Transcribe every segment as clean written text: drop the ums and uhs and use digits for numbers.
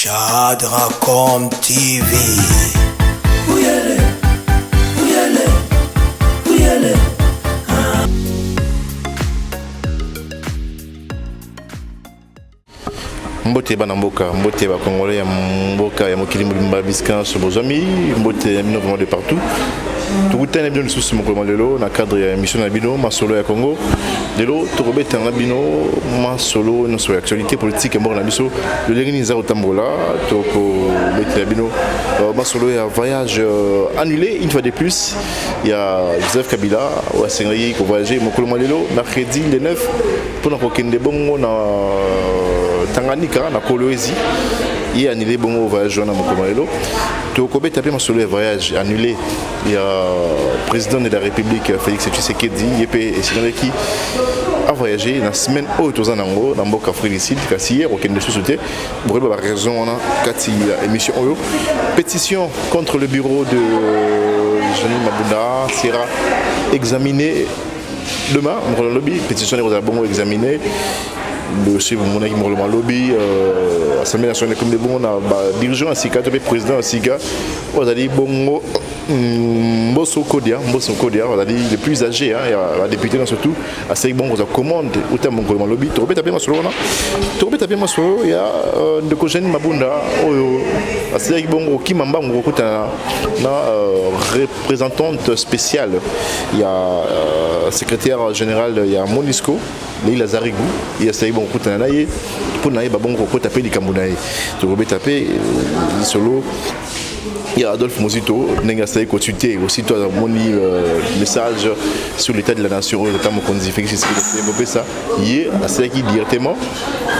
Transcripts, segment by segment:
Chadracom TV. Mbote bana mboka, mbote ba congolais ya mboka ya mokili mbimba biscan sur bozami, mbote ya vraiment de partout. Tukutana bino lisusu mokolo lelo na cadre ya émission na bino masolo ya Congo. Lelo tokobeta na bino masolo no sur actualité politique mbo na biso. Le dernier za otambola toko beta bino masolo ya voyage annulé une fois de plus. Il y a Joseph Kabila ou Sengayi qui voyager mokolo lelo mercredi le 9 pour na kokende bongo na Tanganyika na Kolwezi. Il y a annulé bon voyage na mokolo lelo. Toko beta pe masolo ya voyage annulé. Il y a le président de la République Félix Tshisekedi et qui a voyagé dans la semaine où il y a un Afrique du Sud, hier, aucune de société. Pour la raison, on a émission pétition contre le bureau de Jeanine Mabunda sera examinée demain. Le lobby, pétition est examinée. Le chef de lobby, l'Assemblée nationale comme des bons dirigeants ainsi que le président ainsi que Mbosso Kodia, les plus âgés, les députés surtout, assez bon aux commandes au terme de lobby. Tu peux taper ma solo, il y a de Kojeni Mabunda, assez bon qui m'a représentante spéciale. Il y a secrétaire général, il y a Monisco. Il y a Zarigou, il y a Saïbon Koutanaï, pour naï babon ko taper di Kambunaï. Tu peux taper solo. Il y a Adolphe Mozito, Nenga Saï Kotuté, aussi toi mon message sur l'état de la nation, notamment qu'on dit Félix Tshisekedi ça. Hier, à Saï qui directement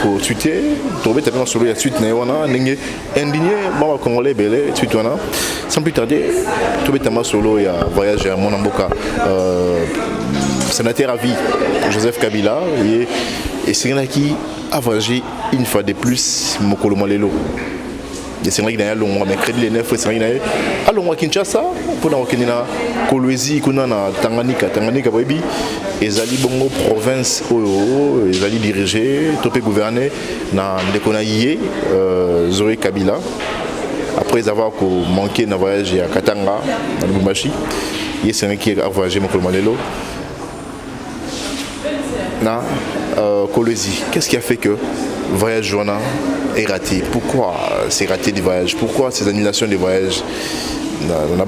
Kotuté, tu peux taper solo la suite naïwana, Nenga indigné, maman congolais belé, suite wana. Sans plus tarder, tu peux taper solo il y a voyage à Monamboka. Sénateur à vie, Joseph Kabila, et c'est là qui a voyagé une fois de plus Mokolo Malelo. Et c'est vrai qu'il y a un long mercredi les 9 c'est vrai qu'il y a un long à Kinshasa pour na Kenya Kolwezi kuna na Tanganyika baby ezali bongo province oyo ezali dirigé topé gouverné na ndekona yé Zoé Kabila après avoir manqué na voyage à Katanga na Lubumbashi et c'est vrai qu'il a voyagé Mokolo Malelo na Kolwezi. Qu'est-ce qui a fait que le voyage Joana est raté? Pourquoi c'est raté des voyages? Pourquoi ces annulations des voyages? La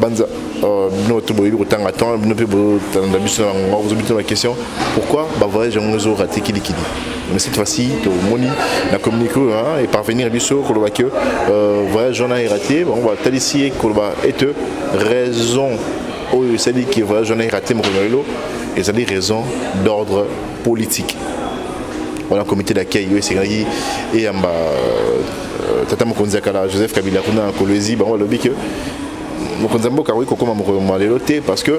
question pourquoi le voyage est raté? Mais cette fois-ci, on a communiqué et parvenir à l'issue que le voyage Joana est raté. On va t'alissier que raison c'est-à-dire que le voyage Joana est raté et c'est des raisons d'ordre politique. On a un comité d'accueil et Tata Mokonzi Akala, Joseph Kabila, on a Kolwezi, on a lobby que Mokonzi Mboka parce que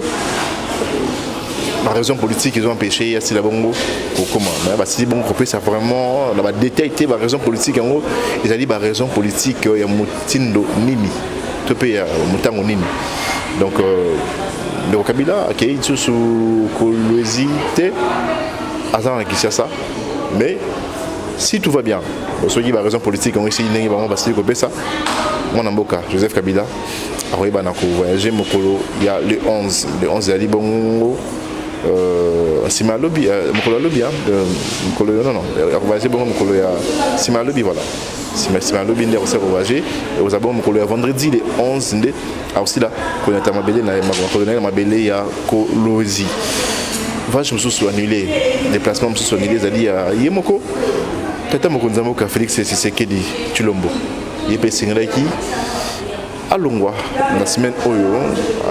la raison politique ils ont empêché il y a la bongo comment si bon ça vraiment la détaillé la raison politique en gros ils ont dit la raison politique il y a mutindo nini tout pays mutango nini donc le Kabila accueilli sous Kolwezi Azan qui ça mais si tout va bien ceux qui ont raison politique on essaye de passer ça mon amboka Joseph Kabila a voyagé mokolo il y a le 11 Ali Bongo Sima Lobby mokolo lobby mokolo non voyagé bongo mokolo ya Sima Lobby voilà Sima Lobby ndé aussi voyagé et aux abons mokolo ya vendredi le 11 ndé aussi là qu'on a mabélé na colonel mabélé ya Kolwezi voyage mususu annulé déplacement mususu annulé zali ya Yemoko Tata Mokonzi Mboka Félix Tshisekedi Tshilombo yepe singaki alongwa na semaine oyo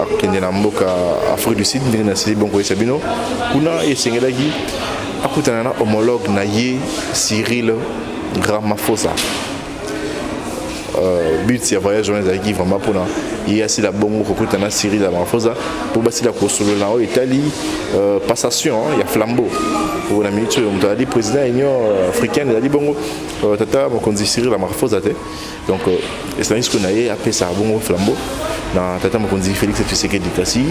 akende na mboka Afrique du Sud ndenge na sili bongo esabino kuna yesengelaki akutana na homologue na ye Cyril Ramaphosa but ya voyage on ezaki vraiment pour il y a aussi la bongo kokutana Cyril Ramaphosa pour basi la kosolo na o Italie passation il y a flambeau pour la minute on a dit président de l'Union africaine il a dit bongo Tata Mokonzi Cyril Ramaphosa donc c'est ce qu'on a eu après ça bongo flambeau dans Tata Mokonzi Félix Tshisekedi kasi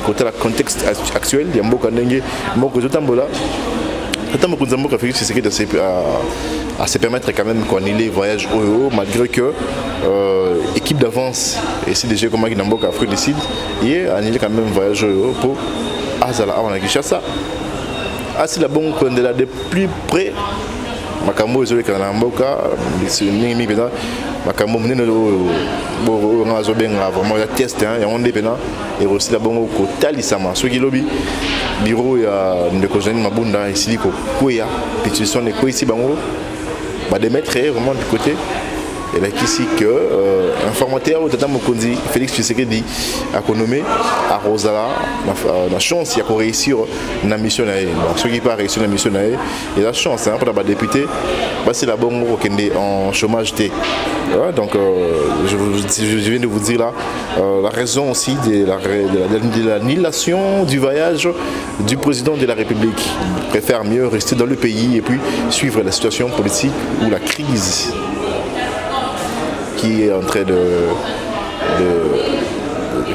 côté le contexte actuel il y a mboka ndenge moko zotambola Attends, mon cousin Mboka Félix Tshisekedi à se permettre quand même qu'on ait les voyages au malgré que équipe d'avance et si déjà comme dans Mboka Afrique du Sud, il a annulé quand même voyage pour Azala avant la Kinshasa. Ah si la bonne qu'on est là de plus près, makambo ezole kana Mboka, mingi pena makambo munene bo ngazo benga vraiment ya test hein, ya onde pena et aussi la bonne ko talisama soki lobi bureau ya ndeko Jeanine Mabunda ici ko koya pétition ne ko ici bango ba démettre vraiment du côté et là ici que informateur au tata Mokonzi Félix Tshisekedi a nommé à Rosala la chance il y a réussir na mission na donc ceux qui pas réussir la mission na et la chance hein pour la député bah c'est la bonne en chômage T donc je viens de vous dire là la raison aussi de l'annulation du voyage du président de la République. Il préfère mieux rester dans le pays et puis suivre la situation politique ou la crise qui est en train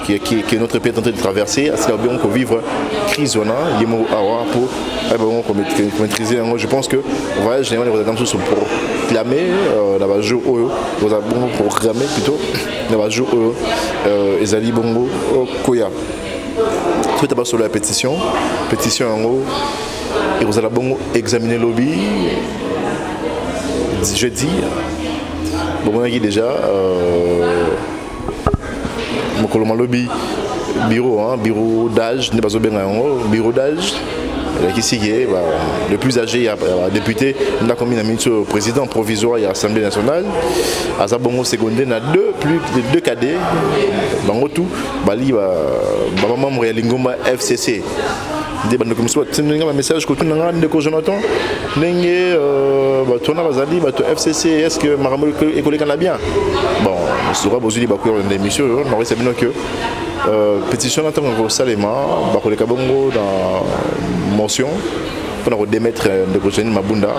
que notre pays est en train de traverser. C'est bien qu'on vivre crise pour maîtriser. Je pense que le voyage général pour clamer la jour pour programmer plutôt la jour ezali bongo koya. Tout d'abord sur la pétition en haut et vous allez bon examiner le lobby jeudi. Bon, on a déjà mon lobby bureau d'âge n'est pas au bureau d'âge. Le plus âgé, il y a un député, on a commis un ministre président provisoire et l'Assemblée nationale. À Zabongo secondaire, on a deux cadets. Dans tout, Bali, membre de l'Ingoma FCC. Un message que tout le monde Jonathan, FCC, est-ce que Maramou est collé bien? Bon, on sera besoin de l'émission, on sait bien que pétition en Salema, les Kabongo dans motion pour démettre de Jeanine Mabunda.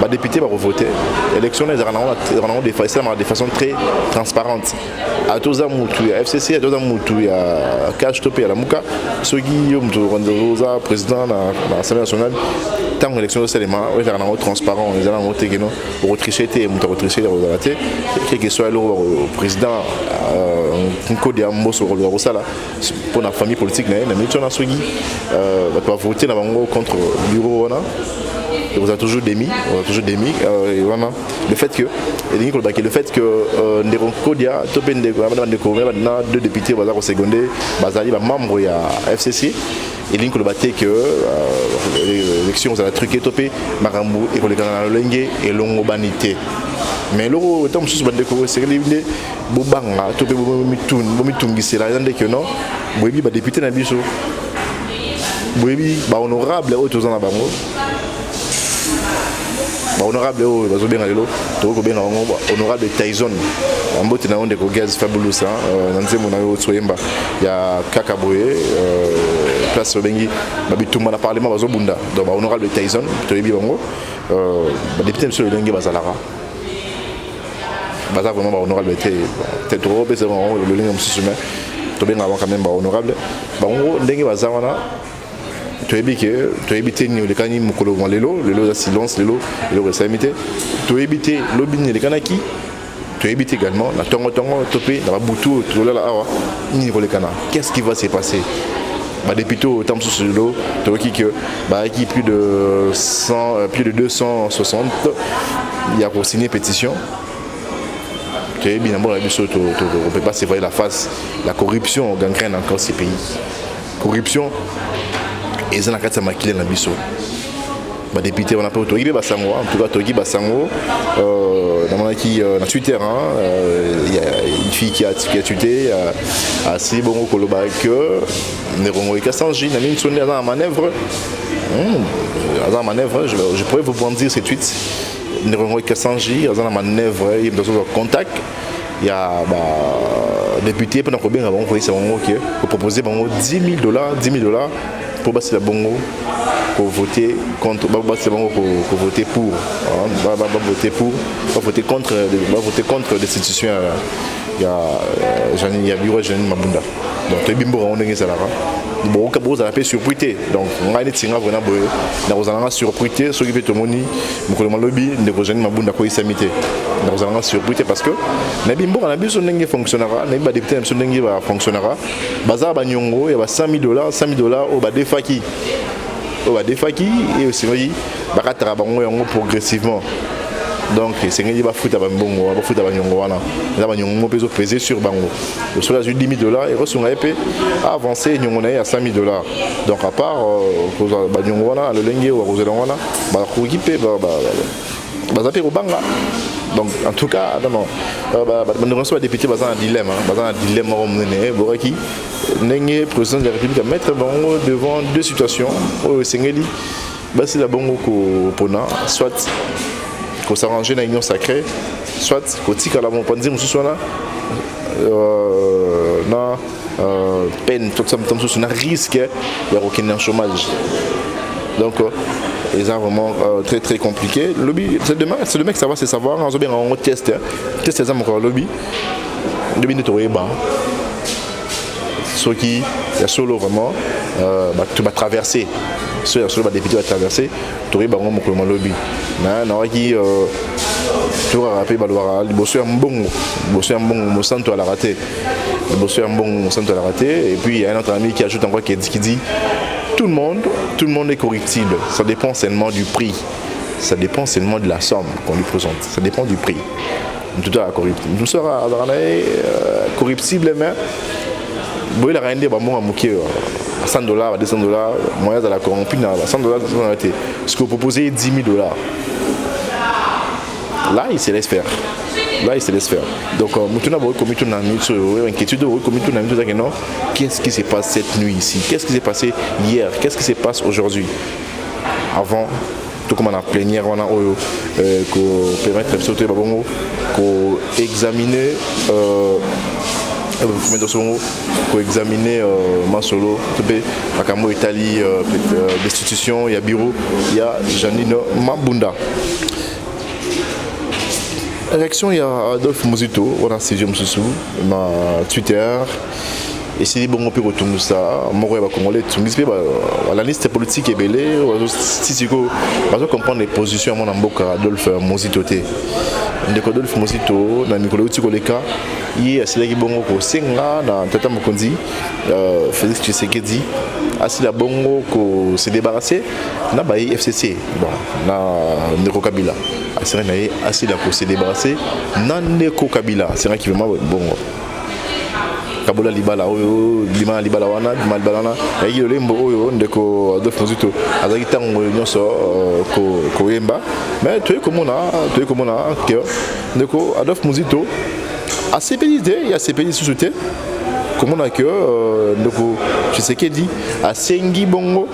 Les députés vont voter. L'élection est de façon très transparente. À tous les moutou, à FCC, à tous les moutou, à Cash Topé, à la Mouka, ceux qui ont président de l'Assemblée nationale, tant que l'élection de Salema, ils sont transparents, ils ont voté pour retricher, quel que soit le président, pour la famille politique, va voter contre le bureau. Et vous avez toujours démis, le fait que Neronkodia, deux députés au secondé, membre de la FCC, et l'in que l'élection vous a truqué topé, Maramou et les Canadiens et l'Ongobanité. Mais là, tant que vous avez c'est que les Bobanga, topé Bomitungi, c'est la raison que non, vous avez député dans le biseau. Vous avez honorable aux en Abango. Honorable honorable Tyson ambote na onde ko gaz fabulous nanzemo na yo tsoyemba ya kakaboye place bengi babituma na parlement bazobunda donc honorable Tyson to yebi bango député monsieur Lenge bazalara baza vraiment honorable était trop besoin le Lenge monsieur to benga quand même honorable bango ndenge bazawana tu as évité le cani mukolo lelo la silence lelo resamité tu as évité l'obine les kanaki tu as évité également la tongo topé la butu tout là awa ni les kana qu'est-ce qui va se passer député au temps sur l'eau tu vois qui plus de 260 il y a pour signer pétition tu as bien bon la biso on peut pas se voir la face la corruption gangrène encore ces pays corruption et ça n'a qu'à s'amaquiller dans le biseau. Les députés, on a pas autorisé Bassango, en tout cas autorisé Bassango. Dans Twitter, il y a une fille qui a tweeté assez bon au Koloba que Nerongo et Kassanji n'a mis une dans la manœuvre. Dans la manœuvre, je pourrais vous brandir ces tweets. Nerongo et Kassanji dans la manœuvre, il y a besoin de contact. Il y a député pendant combien avant vous voyez c'est bon OK pour proposer bon $10,000 pour passer la bongo pour voter contre passer bongo pour voter pour voter contre l'institution il y a bureau Jeanine Mabunda. donc tu es bimbo on est ça là bon ka boza la paix surprise donc on a des tinga vraiment boy na ozanga surprise so qui peut moni mukolo malobi ndeko jeune mabunda ko isamité na ozanga surprise parce que na bimbo na biso ndenge fonctionnera na ba député na ndenge va fonctionnera baza ba nyongo ya ba $100 au ba defaki et aussi ba katara bango yango progressivement. Donc c'est que va foutre à Bambongo, va foutre à Banyongo, là Banyongo peut peser sur Bango. Le sol a $10,000 et reçu un épée à avancer à $100,000. Donc à part Banyongo, le Lengue ou Roselana, bah équipé, bah zapper au Banga. Donc en tout cas, nous reçoit député dans un dilemme, Boraki, Nengue, président de la République, à mettre Bango devant deux situations. Au Sengeli, bah c'est la Bango Pona, soit qu'on s'arrange dans l'union sacrée, soit qu'on tique à la montagne, on se soit là, peine, tout ça, on a risque, il y a aucun chômage. Donc, ils sont vraiment très très compliqué. Lobby, c'est le mec qui savoir, c'est savoir, on a bien un test, test les encore lobby ne t'aurait pas. Ce qui est solo vraiment, tu vas traverser. Ceux qui sont députés à traverser, tu aurais baron mon lobby. Non, qui tu vas rappeler Balouara, le bosseur un bon, mon centre à la rater. Le bosseur un bon, mon centre à la rater. Et puis il y a un autre ami qui ajoute encore qui dit tout le monde est corruptible. Ça dépend seulement du prix. Ça dépend seulement de la somme qu'on lui présente. Ça dépend du prix. Tout à corruptible. Nous serons corruptible, mais bon, il a rien dit, bon, à mouquer. $100, $200, moyen de la corrompue, $100, ce que vous proposez $10,000. Là, il se laisse faire. Donc, qu'est-ce qui s'est passé cette nuit ici? Qu'est-ce qui s'est passé hier? Qu'est-ce qui se passe aujourd'hui? Avant, tout comme on a plénière, on a permettre d'examiner. Pour examiner Mansolo, Akamo Italie, l'institution, il y a bureau, il y a Janine Mabunda. Réaction, il y a Adolphe Mozito, on a saisi Moussou, ma Twitter. Et si bon on peut retourner ça, moi je vais congolais, la liste politique est belle, si on comprendre les positions à mon amboka Adolphe Mozito té. Adolphe Mozito, na Nicolas Tikoleka, il est là qui bon ko senga na Tata Mokonzi, Félix Tshisekedi, asi la bongo ko se débarrasser na bayi FCC, bon na Ndeko Kabila. Asi la ko se débarrasser na Ndeko Kabila, c'est vrai qui vraiment bongo. Kabola libala oyo lima libala wana lima libala wana yayi lembo oyo ndeko Adolphe Mozito azaki tango nyonso ko yemba mais tu es comme que ndeko Adolphe Mozito a CPD il y a CPD société comme on a que ndeko Tshisekedi a sengi bongo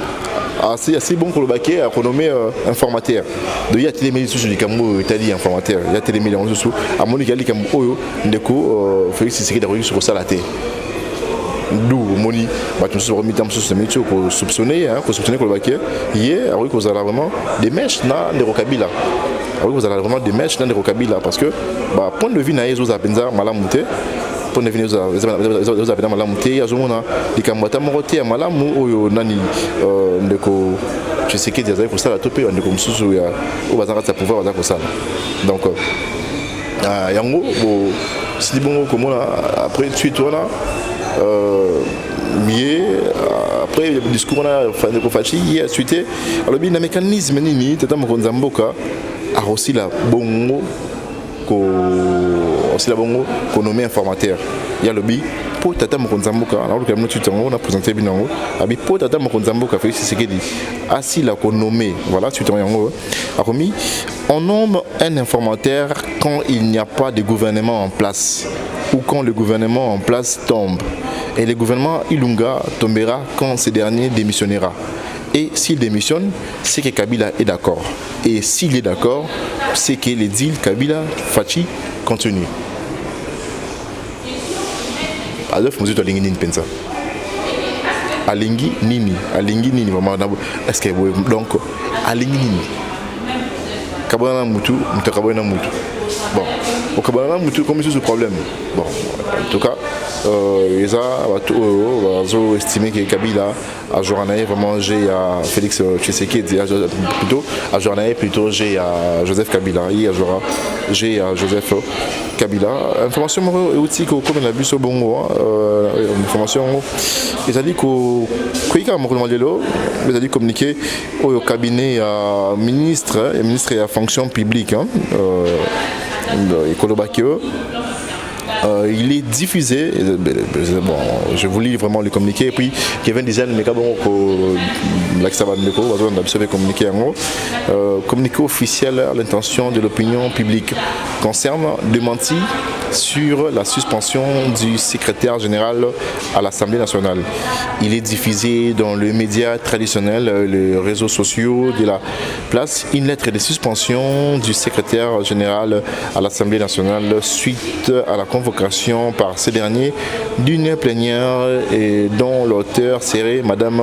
assez bon pour le baquet à renommé informateur. De y a télémédie sur le Cameroun, Italie informateur. Il y a télémédie en dessous. À mon égal, Cameroun, Ndeko, Félix Tshisekedi a sur ça la tête. D'où Moni, nous sommes remis dans ce métier pour soupçonner pour le baquet. Hier, oui, vous avez vraiment des mèches dans les Rokabila. Oui, vous avez vraiment des mèches dans les Rokabila parce que, point de vue, naïs, vous avez malamouté. Pour ne venir aux habitants malamuté, à Zomona, les Kamwata Moroté, à Malamu, ou Nani, Ndeko, je sais qu'il y a des ça, la topée, on est comme sous au bazar à pouvoir, à ça. Donc, Yango, si bon, comme on a, après, suite, on a, après, le discours, on a fait des Fachi, il a suité, alors, il y a un mécanisme, Nini, Tata Mokonzamboka, a aussi la bongo, aussi la bongo qu'on nomme informateur. Il y a le bi pour Tata Mokonzamboka. Alors que on a présenté bien en haut. Pour Tata Mokonzamboka, Félix Tshisekedi, assis la qu'on nomme. Voilà, tu en haut. On nomme un informateur quand il n'y a pas de gouvernement en place ou quand le gouvernement en place tombe. Et le gouvernement Ilunga tombera quand ce dernier démissionnera. Et s'il démissionne, c'est que Kabila est d'accord. Et s'il est d'accord, c'est que les deals Kabila-Fachi continuent. Adolphe Mozito alingi nini pensa. Alingi nini vraiment. Est-ce que donc alingi nini. Kabana mutu, mutakabana mutu. Bon, au Kabana mutu comme c'est ce problème. Bon, en tout cas. eza bato oyo bazoestime ke Kabila ajouera na ye vraiment j'ai à Félix Tshisekedi plutôt ajouera na ye plutôt j'ai à Joseph Kabila ye ajouera j'ai à Joseph Kabila information moko euti kokomela biso bongo information yango ezali koyika mokolo lelo ezali communiqué au cabinet ya ministre ya fonction publique ekolobaki il est diffusé, bon, je vous lis vraiment le communiqué, et puis Kevin disait, mais bon, communiqué officiel à l'intention de l'opinion publique concerne démenti sur la suspension du secrétaire général à l'Assemblée nationale. Il est diffusé dans les médias traditionnels, les réseaux sociaux de la place, une lettre de suspension du secrétaire général à l'Assemblée nationale suite à la convocation par ce dernier d'une plénière et dont l'auteur serait Madame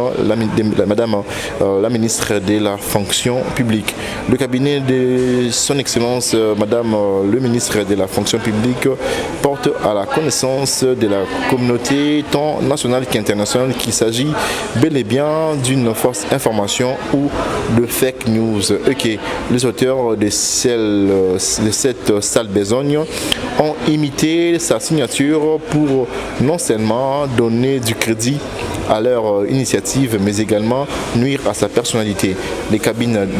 la ministre de la fonction publique. Le cabinet de son Excellence Madame le ministre de la fonction publique porte à la connaissance de la communauté tant nationale qu'internationale qu'il s'agit bel et bien d'une fausse information ou de fake news et que les auteurs de cette sale besogne ont imité sa signature pour non seulement donner du crédit à leur initiative, mais également nuire à sa personnalité. Le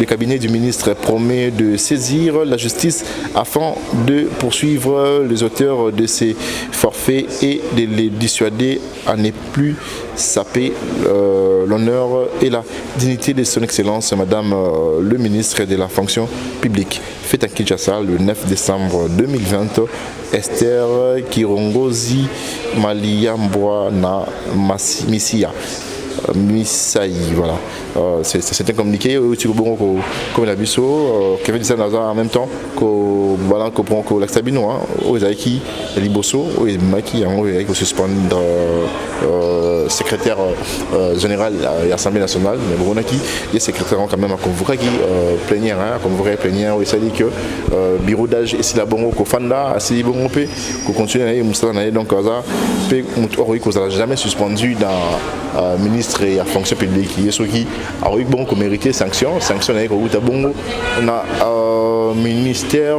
cabinet du ministre promet de saisir la justice afin de poursuivre les auteurs de ces forfaits et de les dissuader à ne plus saper l'honneur et la dignité de son Excellence, Madame le ministre de la fonction publique. Fait à Kinshasa le 9 décembre 2020, Esther Kirongozi Maliambwa na Missia. Misaï, voilà. C'est un communiqué comme la biso Kevin disait en même temps que voilà que pour l'Axtabino aux Aiki Liboso aux Maki en suspendre secrétaire général à l'Assemblée nationale mais bon qui les secrétaires quand même à convoquer qui plénière plénière où il s'est dit que bureau d'âge et si la bongo ko fanda assez bon peut continuer à donc ça peut on jamais suspendu dans ministre et à fonction publique qui est ce qui a eu bon comme mérité sanction avec bon on a ministère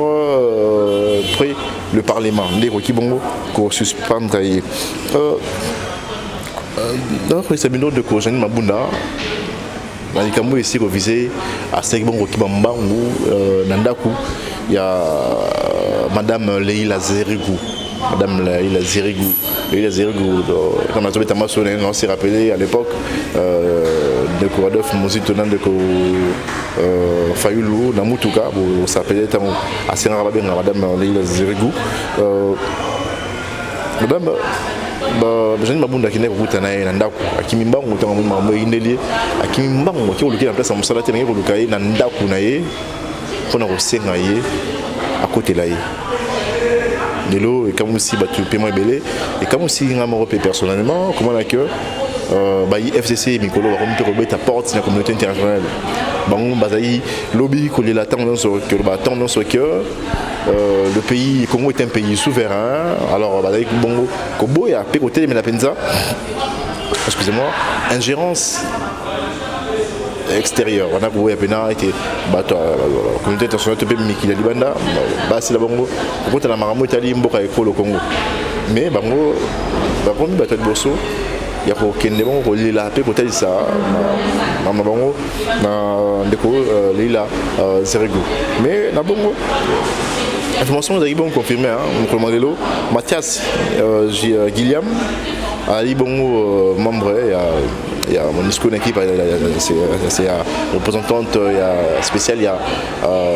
près le parlement les qui bon ko suspendre donc c'est une autre de Kojani Mabunda Malikamu ici visé à 5 bon qui bambangu nandaku il y a madame Leila Zerigou Madame Leila Zerigou, comme on s'est rappelé à l'époque, de Kouradov Mozitonan de Fayoulou, Namutuka, on s'appelait à Sénarabé, Madame Leila Zerigou. Madame, je ne m'abonne pas à Routanaï, Nandaku, à Kimimba, on m'a inélé, à Kimimba, on m'a dit en place à Moussalate, on m'a dit Nandaku Naye, on a reçu Naye, à côté là. Nélo et comme aussi tu paiement belé et comme aussi un personnellement comment la que FCC Mikolo va remonter ta porte la communauté internationale bon bazaï lobby que les tendance que le tendance que le pays Congo est un pays souverain alors bazaï bon Kobo et à côté mais la penza excusez-moi ingérence extérieur on a trouvé à été la communauté internationale peut mais qu'il a libanda c'est la bongo quand la maramo Italie mboka école au Congo mais bango comme bateau de bosso il y a pour kende bon relier la paix côté ça maman bango na déco Leila Zerigou mais na bongo information de bon confirmé mon modèle Mathias Guillaume ali bongo membre il y a mon discours d'équipe, c'est représentante spéciale, il y a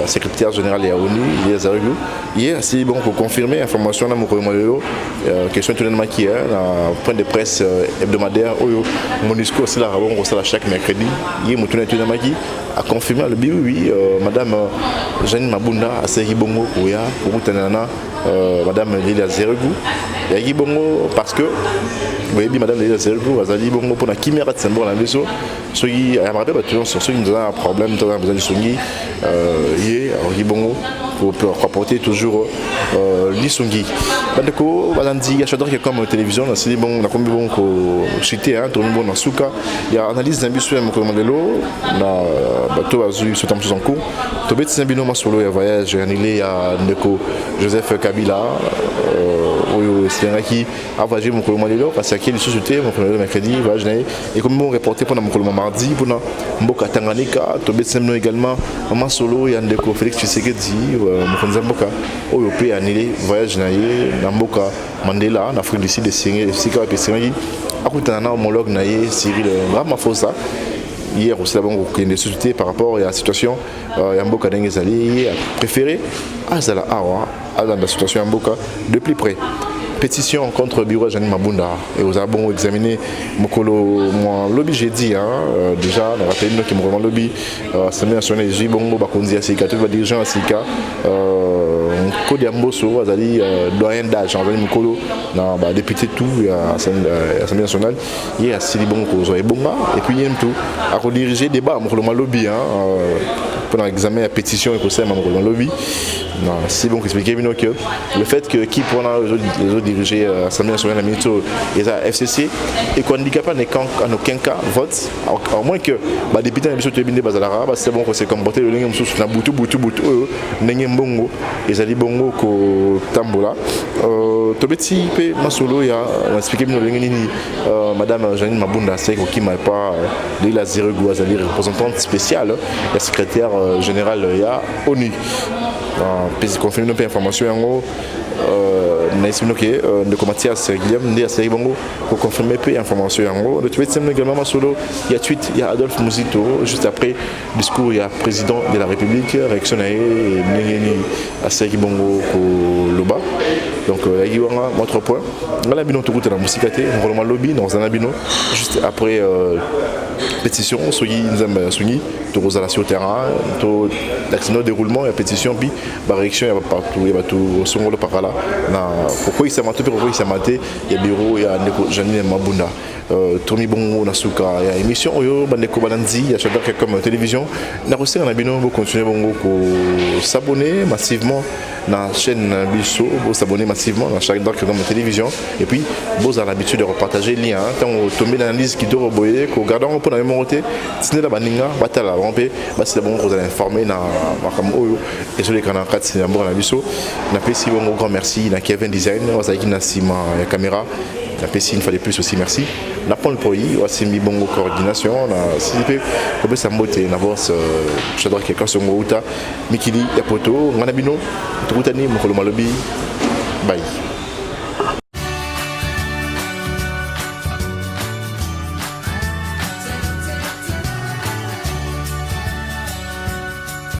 secrétaire général, il y a ONU, il y a Zarigou. Hier, c'est bon pour confirmer l'information dans mon modèle, question de qui est un point de presse hebdomadaire, mon discours c'est là, on reçoit chaque mercredi. Hier, mon tournée a confirmé le oui, Madame Jeanne Mabunda, à Seri Bongo, Kouya, Kouroutanana, Madame Leila Zerigou. Il y a Bongo parce que vous voyez, Madame Leila Zerigou, Azali Bongo pour la caméra de symbole en vaisseau. Ceux qui, elle me rappelle, sur ceux qui ont un problème, ils ont besoin de soigner. Hier, alors Bongo, peut rapporter toujours l'Isungi. Bandeko, Balandi, Yachador qui est comme télévision, c'est bon, on a combien bon que chité, hein, tourné bon dans Souka. Il y a analyse d'un bisu mon commandelo, na bateau azul sur temps en cours. Tobet Sambino Masolo, il y a voyage, il y a Ndeko, Joseph Kabila. C'est un qui a voyagé mon commandelo parce qu'il y a une société, mon commandelo mercredi, voyage et comme on reporté pendant mon commandelo mardi, pendant Mboka Tanganyika, Tobet Sambino également, Masolo, il y a Ndeko Félix Tshisekedi, mon commandelo Mboka, OYOP annulé voyage na Mboka Mandela, en Afrique du Sud, Sika et Sénégal. À côté d'un homologue naïe Cyril Ramaphosa. Hier aussi, il y a des sociétés par rapport à la situation. Yamboka Dengezali a préféré Azala Awa, à la situation Yamboka de plus près. Pétition contre Biro Janine Mabunda. Et vous avez examiné mon lobby, j'ai dit, déjà, on a rappelé qui mon lobby, l'Assemblée nationale, j'ai bon, Bakonzi Asika, tous les dirigeants Asika, Code Yamboso, Azali, doyen d'âge, Azali Mokolo, député tout, à l'Assemblée nationale, il y a Sili Bonko, Zoé Bonga, et puis il y a tout, à rediriger le débat, mon lobby, pendant l'examen à pétition et conseil, mon lobby. Non, c'est bon qu'expliquer que le fait que qui pendant les autres diriger l'Assemblée nationale et la FCC et qu'on handicapé en aucun cas vote, au moins que les députés de l'Assemblée nationale c'est bon que c'est comporté le ligne sous la boutou n'engé bongo et zali bongo ko tambola tobeti pe masolo ya expliquer bien le ligne madame Janine Mabunda c'est qui m'a pas la zéro zali représentante spéciale la secrétaire générale ya ONU puis confirmer nos informations en gros de commenter à Guillaume de Série Bongo pour confirmer peu d'informations en gros. Le tweet c'est également solo. Il y a tweet, il y a Adolphe Mouzito juste après discours il y a président de la République réactionnaire à Série Bongo au Loba. Donc il y a un autre point. On a bien tout route dans la musique on a lobby dans un abino juste après pétition soyi nzamba soyi to rozala sur terrain to l'accident déroulement et pétition puis réaction il y a partout il y a tout son le par là pourquoi il s'est maté il y a bureau il y a Janine Mabunda Tomi Bongo Nasuka il y a émission oyo bandeko balanzi il y a chaque comme télévision na reçu on a bien continuer bongo s'abonner massivement dans la chaîne Bisso, vous s'abonner massivement dans chaque doc comme télévision et puis vous avez l'habitude de repartager le lien quand vous tombez dans l'analyse qui doit reboyer qu'on garde un peu dans la même route c'est la baninga batala ramper c'est bon vous allez informer na makamoyo et sur les canaux 4 c'est d'abord la Bisso na pesi bon grand merci na Kevin Design on a qui na sima caméra la PC une fois de plus aussi merci na pon le pays aussi mi bongo coordination na CP comme ça moté na boss j'adore quelqu'un sur Mouta Mikili ya poto ngana bino tukutani mukolo malobi bye.